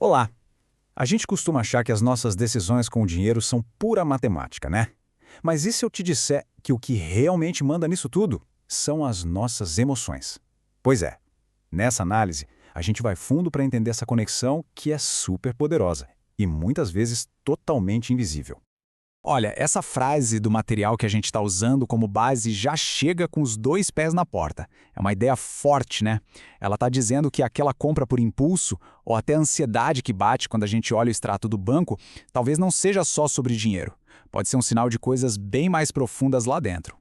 Olá! A gente costuma achar que as nossas decisões com o dinheiro são pura matemática, né? Mas e se eu te disser que o que realmente manda nisso tudo são as nossas emoções? Pois é, nessa análise, a gente vai fundo para entender essa conexão que é super poderosa e muitas vezes totalmente invisível. Olha, essa frase do material que a gente está usando como base já chega com os dois pés na porta. É uma ideia forte, né? Ela está dizendo que aquela compra por impulso, ou até a ansiedade que bate quando a gente olha o extrato do banco, talvez não seja só sobre dinheiro. Pode ser um sinal de coisas bem mais profundas lá dentro.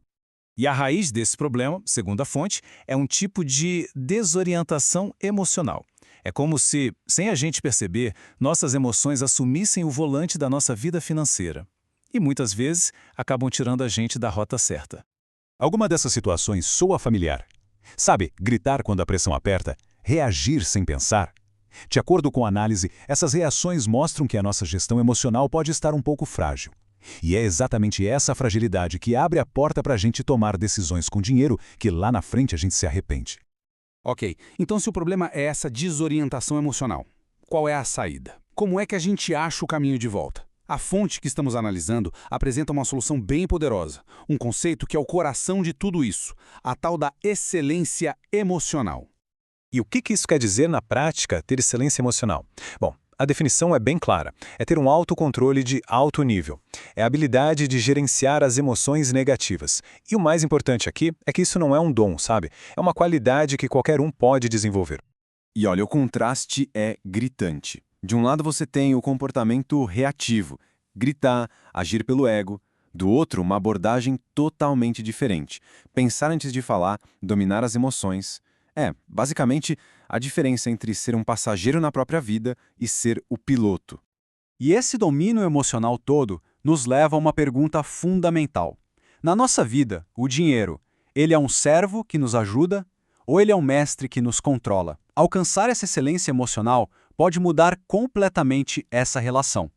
E a raiz desse problema, segundo a fonte, é um tipo de desorientação emocional. É como se, sem a gente perceber, nossas emoções assumissem o volante da nossa vida financeira. E muitas vezes acabam tirando a gente da rota certa. Alguma dessas situações soa familiar? Sabe, gritar quando a pressão aperta? Reagir sem pensar? De acordo com a análise, essas reações mostram que a nossa gestão emocional pode estar um pouco frágil. E é exatamente essa fragilidade que abre a porta para a gente tomar decisões com dinheiro que lá na frente a gente se arrepende. Ok, então se o problema é essa desorientação emocional, qual é a saída? Como é que a gente acha o caminho de volta? A fonte que estamos analisando apresenta uma solução bem poderosa, um conceito que é o coração de tudo isso, a tal da excelência emocional. E o que isso quer dizer na prática, ter excelência emocional? Bom, a definição é bem clara. É ter um autocontrole de alto nível. É a habilidade de gerenciar as emoções negativas. E o mais importante aqui é que isso não é um dom, sabe? É uma qualidade que qualquer um pode desenvolver. E olha, o contraste é gritante. De um lado você tem o comportamento reativo, gritar, agir pelo ego. Do outro, uma abordagem totalmente diferente. Pensar antes de falar, dominar as emoções. Basicamente, a diferença entre ser um passageiro na própria vida e ser o piloto. E esse domínio emocional todo nos leva a uma pergunta fundamental. Na nossa vida, o dinheiro, ele é um servo que nos ajuda ou ele é um mestre que nos controla? Alcançar essa excelência emocional pode mudar completamente essa relação.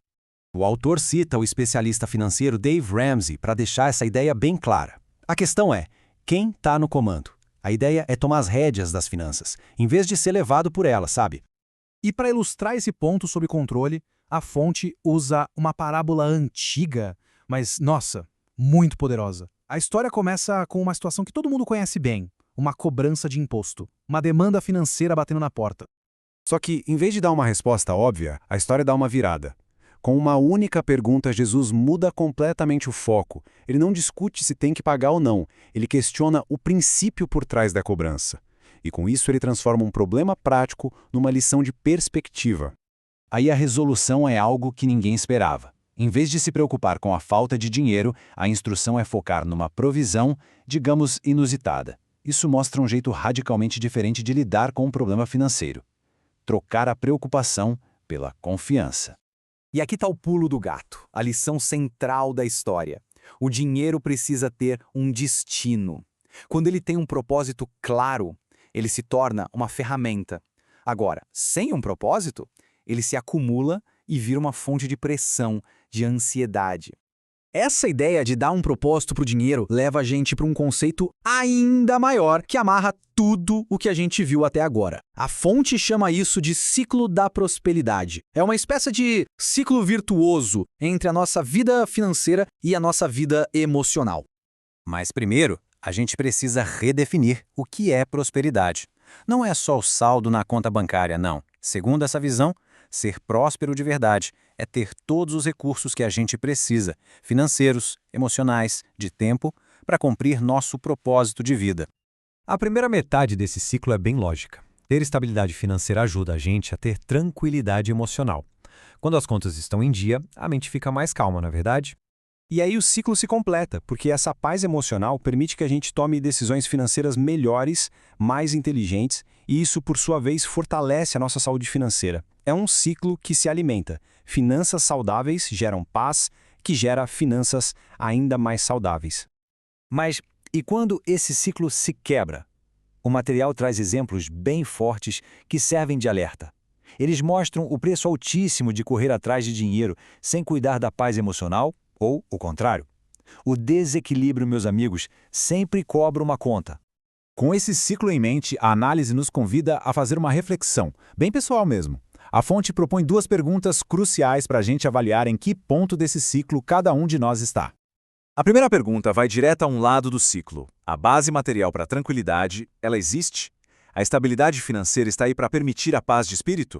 O autor cita o especialista financeiro Dave Ramsey para deixar essa ideia bem clara. A questão é, quem está no comando? A ideia é tomar as rédeas das finanças, em vez de ser levado por elas, sabe? E para ilustrar esse ponto sobre controle, a fonte usa uma parábola antiga, mas, nossa, muito poderosa. A história começa com uma situação que todo mundo conhece bem, uma cobrança de imposto, uma demanda financeira batendo na porta. Só que, em vez de dar uma resposta óbvia, a história dá uma virada. Com uma única pergunta, Jesus muda completamente o foco. Ele não discute se tem que pagar ou não. Ele questiona o princípio por trás da cobrança. E com isso ele transforma um problema prático numa lição de perspectiva. Aí a resolução é algo que ninguém esperava. Em vez de se preocupar com a falta de dinheiro, a instrução é focar numa provisão, digamos, inusitada. Isso mostra um jeito radicalmente diferente de lidar com um problema financeiro. Trocar a preocupação pela confiança. E aqui está o pulo do gato, a lição central da história. O dinheiro precisa ter um destino. Quando ele tem um propósito claro, ele se torna uma ferramenta. Agora, sem um propósito, ele se acumula e vira uma fonte de pressão, de ansiedade. Essa ideia de dar um propósito para o dinheiro leva a gente para um conceito ainda maior que amarra tudo o que a gente viu até agora. A fonte chama isso de ciclo da prosperidade. É uma espécie de ciclo virtuoso entre a nossa vida financeira e a nossa vida emocional. Mas primeiro, a gente precisa redefinir o que é prosperidade. Não é só o saldo na conta bancária, não. Segundo essa visão, ser próspero de verdade é ter todos os recursos que a gente precisa, financeiros, emocionais, de tempo, para cumprir nosso propósito de vida. A primeira metade desse ciclo é bem lógica. Ter estabilidade financeira ajuda a gente a ter tranquilidade emocional. Quando as contas estão em dia, a mente fica mais calma, não é verdade? E aí o ciclo se completa, porque essa paz emocional permite que a gente tome decisões financeiras melhores, mais inteligentes, e isso, por sua vez, fortalece a nossa saúde financeira. É um ciclo que se alimenta. Finanças saudáveis geram paz, que gera finanças ainda mais saudáveis. Mas e quando esse ciclo se quebra? O material traz exemplos bem fortes que servem de alerta. Eles mostram o preço altíssimo de correr atrás de dinheiro sem cuidar da paz emocional, ou o contrário. O desequilíbrio, meus amigos, sempre cobra uma conta. Com esse ciclo em mente, a análise nos convida a fazer uma reflexão, bem pessoal mesmo. A fonte propõe duas perguntas cruciais para a gente avaliar em que ponto desse ciclo cada um de nós está. A primeira pergunta vai direto a um lado do ciclo. A base material para a tranquilidade, ela existe? A estabilidade financeira está aí para permitir a paz de espírito?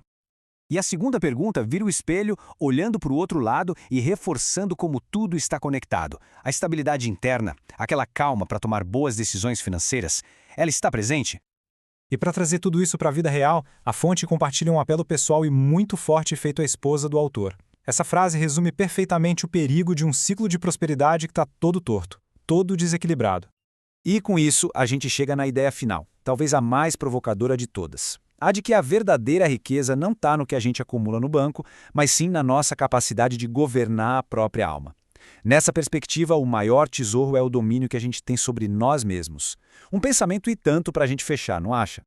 E a segunda pergunta vira o espelho, olhando para o outro lado e reforçando como tudo está conectado. A estabilidade interna, aquela calma para tomar boas decisões financeiras, ela está presente? E para trazer tudo isso para a vida real, a fonte compartilha um apelo pessoal e muito forte feito à esposa do autor. Essa frase resume perfeitamente o perigo de um ciclo de prosperidade que está todo torto, todo desequilibrado. E com isso, a gente chega na ideia final, talvez a mais provocadora de todas. A de que a verdadeira riqueza não está no que a gente acumula no banco, mas sim na nossa capacidade de governar a própria alma. Nessa perspectiva, o maior tesouro é o domínio que a gente tem sobre nós mesmos. Um pensamento e tanto para a gente fechar, não acha?